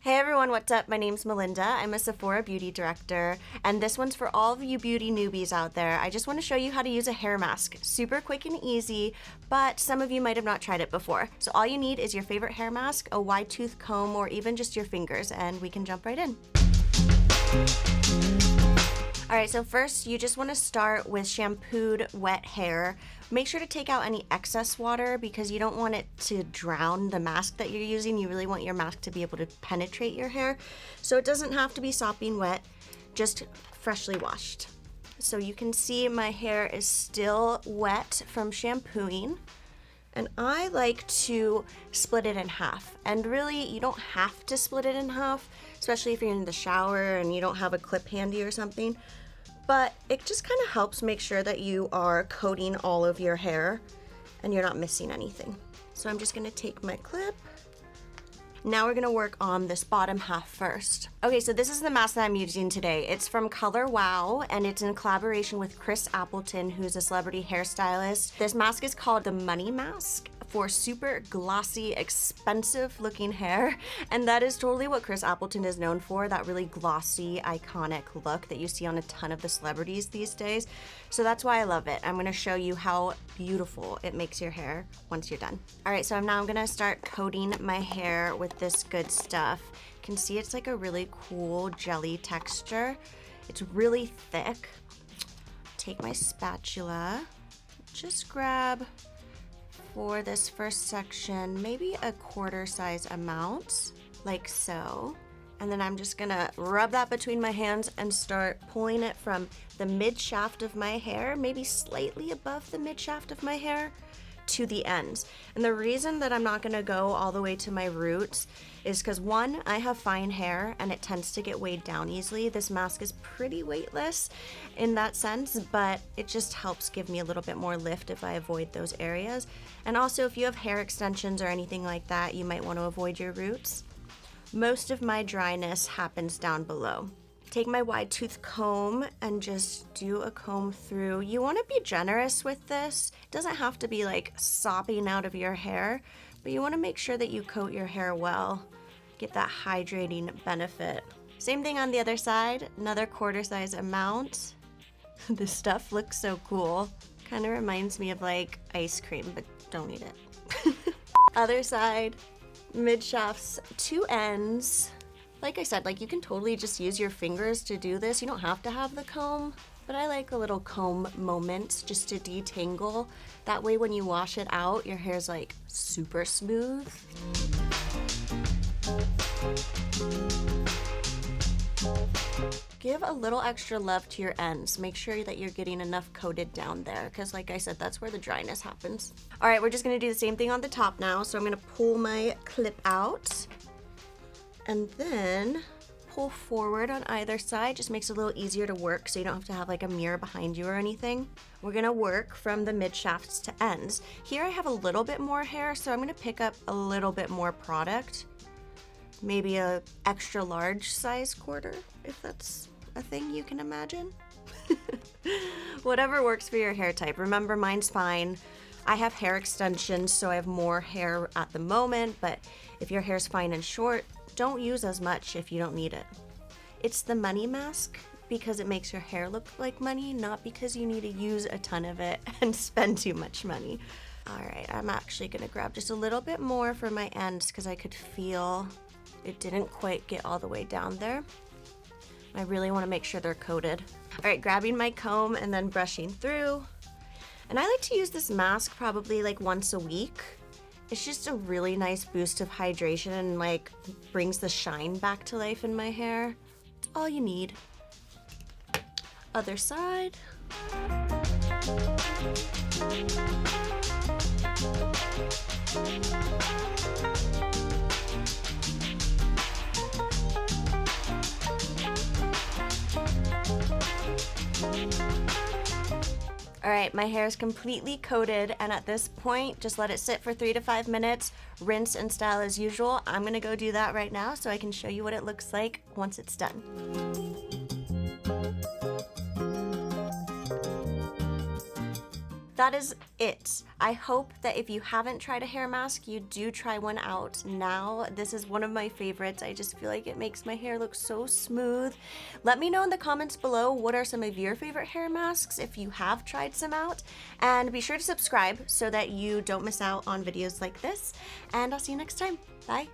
Hey everyone, what's up? My name's Melinda. I'm a Sephora beauty director, and this one's for all of you beauty newbies out there. I just want to show you how to use a hair mask. Super quick and easy, but some of you might have not tried it before. So all you need is your favorite hair mask, a wide tooth comb, or even just your fingers, and we can jump right in. Alright, so first you just want to start with shampooed wet hair. Make sure to take out any excess water because you don't want it to drown the mask that you're using. You really want your mask to be able to penetrate your hair. So it doesn't have to be sopping wet, just freshly washed. So you can see my hair is still wet from shampooing. And I like to split it in half. And really, you don't have to split it in half, especially if you're in the shower and you don't have a clip handy or something. But it just kind of helps make sure that you are coating all of your hair and you're not missing anything. So I'm just gonna take my clip. Now we're gonna work on this bottom half first. Okay, so this is the mask that I'm using today. It's from Color Wow, and it's in collaboration with Chris Appleton, who's a celebrity hairstylist. This mask is called the Money Mask for super glossy, expensive looking hair. And that is totally what Chris Appleton is known for, that really glossy, iconic look that you see on a ton of the celebrities these days. So that's why I love it. I'm gonna show you how beautiful it makes your hair once you're done. All right, so now I'm gonna start coating my hair with this good stuff. You can see it's like a really cool jelly texture. It's really thick. Take my spatula, just grab for this first section, maybe a quarter size amount, like so. And then I'm just gonna rub that between my hands and start pulling it from the mid shaft of my hair, maybe slightly above the mid shaft of my hair, to the ends. And the reason that I'm not gonna go all the way to my roots is because one, I have fine hair and it tends to get weighed down easily. This mask is pretty weightless in that sense, but it just helps give me a little bit more lift if I avoid those areas. And also if you have hair extensions or anything like that, you might want to avoid your roots. Most of my dryness happens down below. Take my wide tooth comb and just do a comb through. You want to be generous with this. It doesn't have to be like sopping out of your hair, but you want to make sure that you coat your hair well, get that hydrating benefit. Same thing on the other side, another quarter size amount. This stuff looks so cool. Kind of reminds me of like ice cream, but don't eat it. Other side, mid shafts, two ends. Like I said, like you can totally just use your fingers to do this. You don't have to have the comb, but I like a little comb moment just to detangle. That way when you wash it out, your hair's like super smooth. Give a little extra love to your ends. Make sure that you're getting enough coated down there because like I said, that's where the dryness happens. All right, we're just gonna do the same thing on the top now. So I'm gonna pull my clip out and then pull forward on either side. Just makes it a little easier to work so you don't have to have like a mirror behind you or anything. We're gonna work from the mid shafts to ends. Here I have a little bit more hair, so I'm gonna pick up a little bit more product. Maybe a extra large size quarter, if that's a thing you can imagine. Whatever works for your hair type. Remember, mine's fine. I have hair extensions, so I have more hair at the moment, but if your hair's fine and short, don't use as much if you don't need it. It's the Money Mask because it makes your hair look like money, not because you need to use a ton of it and spend too much money. All right, I'm actually gonna grab just a little bit more for my ends because I could feel it didn't quite get all the way down there. I really wanna make sure they're coated. All right, grabbing my comb and then brushing through. And I like to use this mask probably like once a week. It's just a really nice boost of hydration and like brings the shine back to life in my hair. It's all you need. Other side. All right, my hair is completely coated, and at this point, just let it sit for 3 to 5 minutes, rinse and style as usual. I'm gonna go do that right now so I can show you what it looks like once it's done. that is it. I hope that if you haven't tried a hair mask, you do try one out now. This is one of my favorites. I just feel like it makes my hair look so smooth. Let me know in the comments below what are some of your favorite hair masks if you have tried some out. And be sure to subscribe so that you don't miss out on videos like this. And I'll see you next time. Bye.